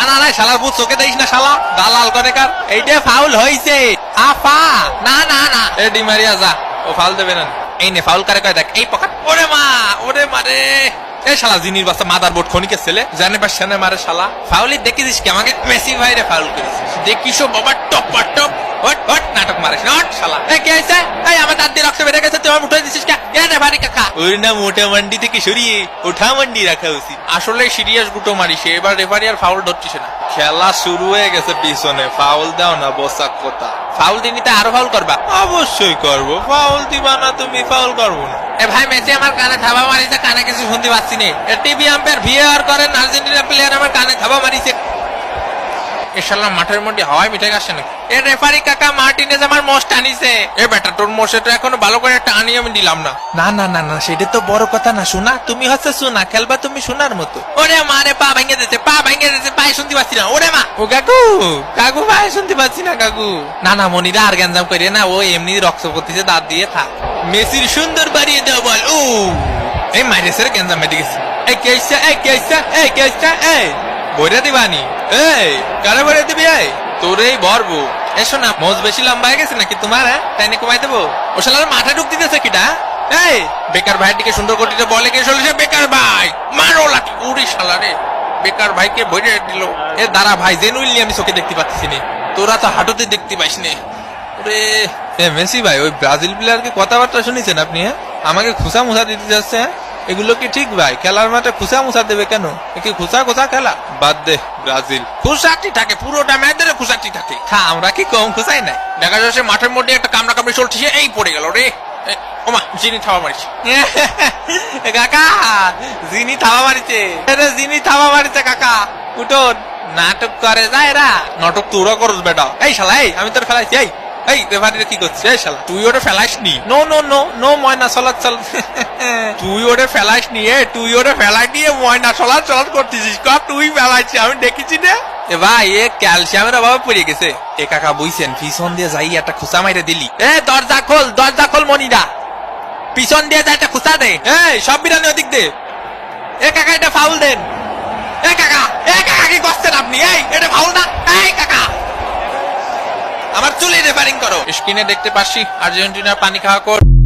না না শালার বুঝ চোখে দেখিস না শালা দালাল করে কার এইটা ফাউল হইছে আফা না না না এ ডিমারিয়া যা ও ফাউল দেবে না এই নে ফাউল করে কয় দেখ এই পকেট ওরে মারে এ শালা জিনির বাচ্চা মাদার বোর্ড খনিকের ছেলে জানে বা সেনে মারে শালা ফাউলি দেখিস কি আমাকে মেসি ভাইরে ফাউল করেছিস দেখিস বাবা টপ হট নাটক মারিস না হট শালা এ কি হইছে এই আমার দাঁত দিয়ে রক্ত বেরিয়ে গেছে তুই আমার উঠে দিছিস কে এ রে ভারী কাকা ওর না মোটা মান্ডি থেকে সরিয়ে ওঠা মান্ডি রাখা উচিত আসলে সিরিয়াস গুটো মারিছে এবার রেফারি আর ফাউল ধরছিস না খেলা শুরু হয়ে গেছে পিছনে ফাউল দাও না বসাক কথা ফাউল দিনি তো আরো ফাউল করবা অবশ্যই করবো ফাউল দিবা না তুমি ফাউল করবো না এ ভাই মেসি আমার কানে থাবা মারিছে কানে কিছু শুনতে পাচ্ছি না টিভি আম্পায়ার ভিআর করেন আর্জেন্টিনা প্লেয়ার আমার কানে থাবা মারিছে এশাল্লাহ মাঠের মধ্যে হাওয়ায় মিঠে গেছে নাকি এ রেফারি কাকা মার্টিনেজ আমার মোষ টানিছে এ বেটা তোর মোষে তো এখনো ভালো করে টানি আমি দিলাম না না সেটা তো বড় কথা না শোনা তুমি হচ্ছে শোনা খেলবা তুমি শোনার মতো ওরে মারে পা ভেঙে দিতে পায়ে শুনতে পাচ্ছি না ওরে মা ও কাকু পায়ে শুনতে পাচ্ছি না কাকু না মনিরা আর গ্যাঞ্জাম করে না ও এমনি রক্ত করতেছে দাঁত দিয়ে থাক মেসির সুন্দর বাড়িয়ে দেওয়া বল ও এই মাইরেসের গ্যাঞ্জাম মেটে গেছে এই কেসটা বইরা দিবানি এই কারে বইরা দিবি এই তোর এই ভরবো এসো না মোজ বেশি লম্বা হয়ে গেছে নাকি তোমার তাই না কমাই দেবো ও শালার মাথা ঢুক দিতেছে কিটা এই বেকার ভাইয়ের দিকে সুন্দর করতে বলে কে চলেছে বেকার ভাই মারো লাঠি উড়ি শালা রে বেকার ভাইকে বইরে দিল এ দাঁড়া ভাই জেনুইনলি আমি চোখে দেখতে পাচ্ছি না তোরা তো হাঁটুতে দেখতে পাইস নে ওরে মেসি ভাই ওই ব্রাজিল প্লেয়ারকে কথাবার্তা শুনেছেন আপনি আমাকে খুশা মুসা দিতে যাচ্ছে এগুলো কি ঠিক ভাই খেলার মাঠে খুশা মুসা দেবে কেন কি খুশা খেলা বাদ দে ব্রাজিল খুশাটি থাকে পুরোটা ম্যাচের খুশাটি থাকে আমরা কি কম খুশাই নাই দেখা যাচ্ছে মাঠের মধ্যে একটা কামড়া কামড়ি চলছে এই পড়ে গেল রে ওমা জিনি থাবা মারিছে কাকা জিনি থাবা মারিছে কাকা উঠোন নাটক করে যায় এরা নাটক তোরা করস বেটা এই শালা এই আমি তোর ফেলাইছি এই রেফারিরা কি করছিস এই শালা তুই ওটা ফেলাইসনি নো ময়না চলাচল তুই ওটা ফেলাইসনি তুই ওটা ফেলাই দিয়ে ময়না চলাচল করতেছিস তুই ফেলাইছিস আমি দেখেছি না এ ভাই এ ক্যালসিয়ামের অভাবে পড়ে গেছে এ কাকা বুঝছেন পিছন দিয়ে যাই একটা খুসা মাইরে দিলি দরজা খোল মনিরা পিছন দিয়ে যাই একটা খুসা দে সব বিরানি ওদিক দে এ কাকা এটা ফাউল দেন এ কাকা কি করছেন আপনি এটা ফাউল না কাকা আমার চুলে রেফারিং করো স্ক্রিনে দেখতে পাচ্ছি আর্জেন্টিনার পানি খাওয়া কোড